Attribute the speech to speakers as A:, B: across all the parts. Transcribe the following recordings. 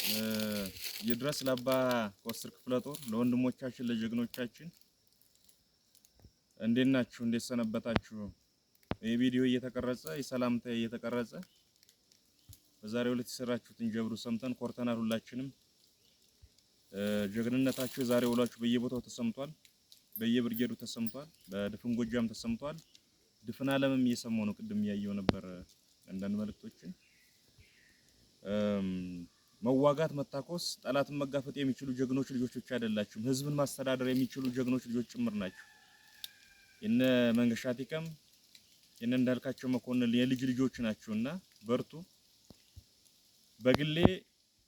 A: ይድረስ ለአባ ኮስትር ክፍለ ጦር ለወንድሞቻችን ለጀግኖቻችን እንዴት ናችሁ? እንዴት ሰነበታችሁ? ይህ ቪዲዮ እየተቀረጸ የሰላምታ እየተቀረጸ በዛሬው ዕለት የሰራችሁትን ጀብዱ ሰምተን ኮርተናል። ሁላችንም ጀግንነታችሁ የዛሬው ውሏችሁ በየቦታው ተሰምቷል፣ በየብርጌዱ ተሰምቷል፣ በድፍን ጎጃም ተሰምቷል። ድፍን ዓለምም እየሰማው ነው። ቅድም ያየው ነበር አንዳንድ መልእክቶችን። መዋጋት መታኮስ ጠላትን መጋፈጥ የሚችሉ ጀግኖች ልጆች ብቻ አይደላችሁም፣ ህዝብን ማስተዳደር የሚችሉ ጀግኖች ልጆች ጭምር ናችሁ። የነ መንገሻ ቲከም የነ እንዳልካቸው መኮንን የልጅ ልጆች ናችሁና በርቱ። በግሌ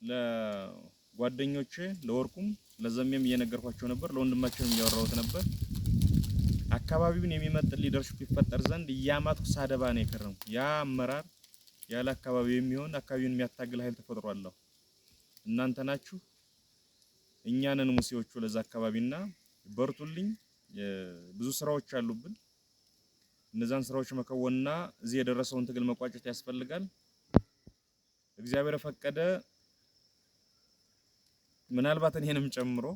A: ለጓደኞቼ ለወርቁም ለዘሜም እየነገርኳቸው ነበር፣ ለወንድማቸውም እያወራሁት ነበር። አካባቢውን የሚመጥን ሊደርሽፕ ይፈጠር ዘንድ እያማጥኩ ሳደባ ነው የከረምኩ። ያ አመራር ያለ አካባቢው የሚሆን አካባቢውን የሚያታግል ኃይል ተፈጥሯል። እናንተ ናችሁ። እኛ ነን ሙሴዎቹ ለዛ አካባቢና በርቱልኝ። ብዙ ስራዎች አሉብን። እነዛን ስራዎች መከወንና እዚህ የደረሰውን ትግል መቋጨት ያስፈልጋል። እግዚአብሔር ፈቀደ ምናልባት እኔንም ጨምሮ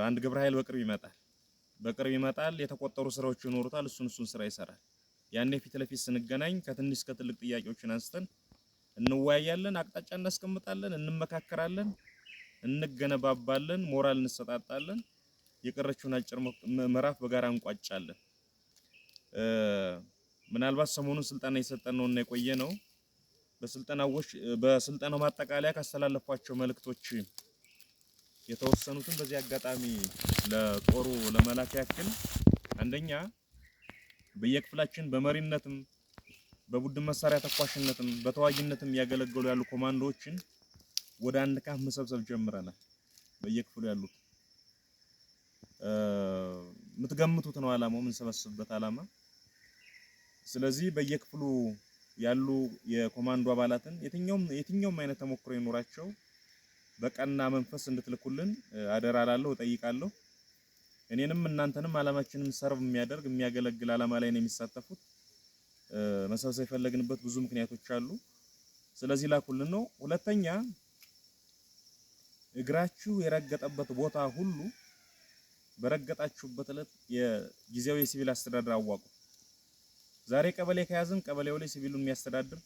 A: አንድ ግብረ ኃይል በቅርብ ይመጣል። የተቆጠሩ ስራዎች ይኖሩታል። እሱን ስራ ይሰራል። ያኔ ፊት ለፊት ስንገናኝ ከትንሽ እስከ ትልቅ ጥያቄዎችን አንስተን እንወያያለን፣ አቅጣጫ እናስቀምጣለን፣ እንመካከራለን፣ እንገነባባለን፣ ሞራል እንሰጣጣለን። የቀረችውን አጭር ምዕራፍ በጋራ እንቋጫለን። ምናልባት ሰሞኑን ስልጠና እየሰጠን ነውና የቆየ ነው። በስልጠናው ማጠቃለያ ካስተላለፏቸው መልእክቶች የተወሰኑትን በዚህ አጋጣሚ ለጦሩ ለመላክ ያክል፣ አንደኛ በየክፍላችን በመሪነትም በቡድን መሳሪያ ተኳሽነትም በተዋጊነትም ያገለገሉ ያሉ ኮማንዶዎችን ወደ አንድ ካምፕ መሰብሰብ ጀምረናል። በየክፍሉ ያሉት የምትገምቱት ነው ዓላማው፣ የምንሰበስብበት ዓላማ። ስለዚህ በየክፍሉ ያሉ የኮማንዶ አባላትን የትኛውም አይነት ተሞክሮ ይኖራቸው በቀና መንፈስ እንድትልኩልን አደራ ላለሁ እጠይቃለሁ። እኔንም እናንተንም ዓላማችንን ሰርቭ የሚያደርግ የሚያገለግል ዓላማ ላይ ነው የሚሳተፉት። መሰብሰብ የፈለግንበት ብዙ ምክንያቶች አሉ። ስለዚህ ላኩልን ነው። ሁለተኛ እግራችሁ የረገጠበት ቦታ ሁሉ በረገጣችሁበት ዕለት የጊዜያዊ የሲቪል አስተዳደር አዋቁ። ዛሬ ቀበሌ ከያዝን ቀበሌው ላይ ሲቪሉን የሚያስተዳድር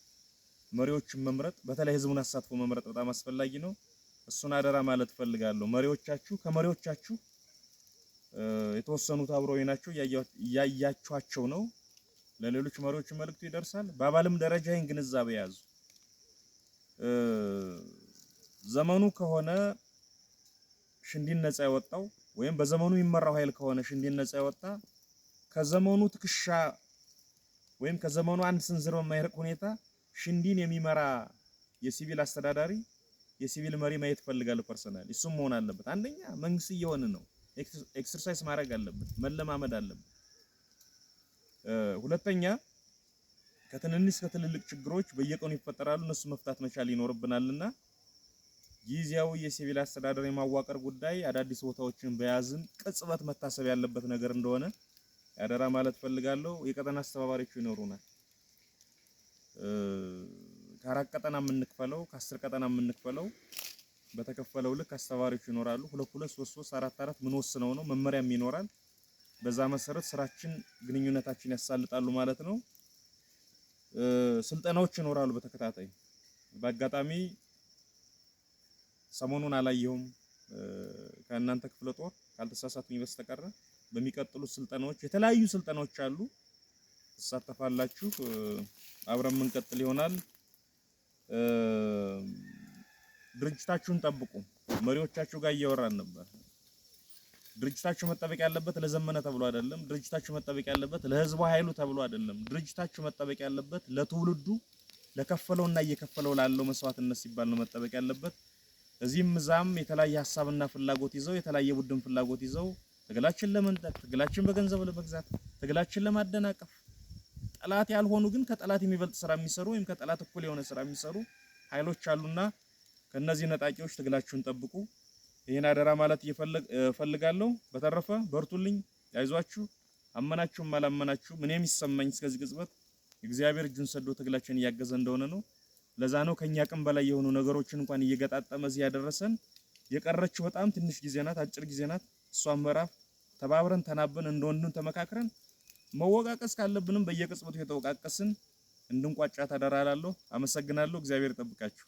A: መሪዎችን መምረጥ፣ በተለይ ህዝቡን አሳትፎ መምረጥ በጣም አስፈላጊ ነው። እሱን አደራ ማለት ፈልጋለሁ። ከመሪዎቻችሁ የተወሰኑት አብረው ናቸው፣ እያያችኋቸው ነው። ለሌሎች መሪዎች መልእክቱ ይደርሳል። በአባልም ደረጃ ይህን ግንዛቤ ያዙ። ዘመኑ ከሆነ ሽንዲን ነፃ ያወጣው ወይም በዘመኑ የሚመራው ኃይል ከሆነ ሽንዲን ነፃ ያወጣ ከዘመኑ ትክሻ ወይም ከዘመኑ አንድ ስንዝር በማይርቅ ሁኔታ ሽንዲን የሚመራ የሲቪል አስተዳዳሪ የሲቪል መሪ ማየት ፈልጋለሁ። ፐርሰናል እሱም መሆን አለበት። አንደኛ መንግስት እየሆነ ነው፣ ኤክሰርሳይዝ ማድረግ አለበት፣ መለማመድ አለበት። ሁለተኛ ከትንንሽ ከትልልቅ ችግሮች በየቀኑ ይፈጠራሉ፣ እነሱ መፍታት መቻል ይኖርብናልና ጊዜያዊ የሲቪል አስተዳደር የማዋቀር ጉዳይ አዳዲስ ቦታዎችን በያዝን ቅጽበት መታሰብ ያለበት ነገር እንደሆነ ያደራ ማለት ፈልጋለሁ። የቀጠና አስተባባሪዎች ይኖሩናል። ከአራት ቀጠና የምንክፈለው ከ10 ቀጠና የምንክፈለው በተከፈለው ልክ አስተባባሪዎች ይኖራሉ። 2 2 3 3 4 4 ምን ወስነው ነው፣ መመሪያም ይኖራል። በዛ መሰረት ስራችን ግንኙነታችን ያሳልጣሉ ማለት ነው። ስልጠናዎች ይኖራሉ በተከታታይ። በአጋጣሚ ሰሞኑን አላየሁም ከእናንተ ክፍለ ጦር ካልተሳሳትኩኝ በስተቀር በሚቀጥሉት ስልጠናዎች የተለያዩ ስልጠናዎች አሉ፣ ተሳተፋላችሁ። አብረን የምንቀጥል ይሆናል። ድርጅታችሁን ጠብቁ። መሪዎቻችሁ ጋር እያወራን ነበር። ድርጅታችሁ መጠበቅ ያለበት ለዘመነ ተብሎ አይደለም። ድርጅታችሁ መጠበቅ ያለበት ለህዝቡ ኃይሉ ተብሎ አይደለም። ድርጅታችሁ መጠበቅ ያለበት ለትውልዱ ለከፈለውና እየከፈለው ላለው መስዋዕትነት ሲባል ነው መጠበቅ ያለበት። እዚህም እዛም የተለያየ ሐሳብና ፍላጎት ይዘው የተለያየ ቡድን ፍላጎት ይዘው ትግላችን ለመንጠቅ፣ ትግላችን በገንዘብ ለመግዛት፣ ትግላችን ለማደናቀፍ ጠላት ያልሆኑ ግን ከጠላት የሚበልጥ ስራ የሚሰሩ ወይም ከጠላት እኩል የሆነ ስራ የሚሰሩ ኃይሎች አሉና ከነዚህ ነጣቂዎች ትግላችሁን ጠብቁ። ይሄን አደራ ማለት እፈልጋለሁ። በተረፈ በርቱልኝ፣ ያይዟችሁ። አመናችሁም አላመናችሁም እኔ የሚሰማኝ እስከዚህ ቅጽበት እግዚአብሔር እጁን ሰዶ ትግላችን እያገዘ እንደሆነ ነው። ለዛ ነው ከኛ አቅም በላይ የሆኑ ነገሮችን እንኳን እየገጣጠመ እዚህ ያደረሰን። የቀረችው በጣም ትንሽ ጊዜ ናት፣ አጭር ጊዜ ናት። እሷን ምዕራፍ ተባብረን ተናበን እንደወንድን ተመካክረን መወቃቀስ ካለብንም በየቅጽበቱ የተወቃቀስን እንድንቋጫ ተደራላለሁ። አመሰግናለሁ። እግዚአብሔር ይጠብቃችሁ።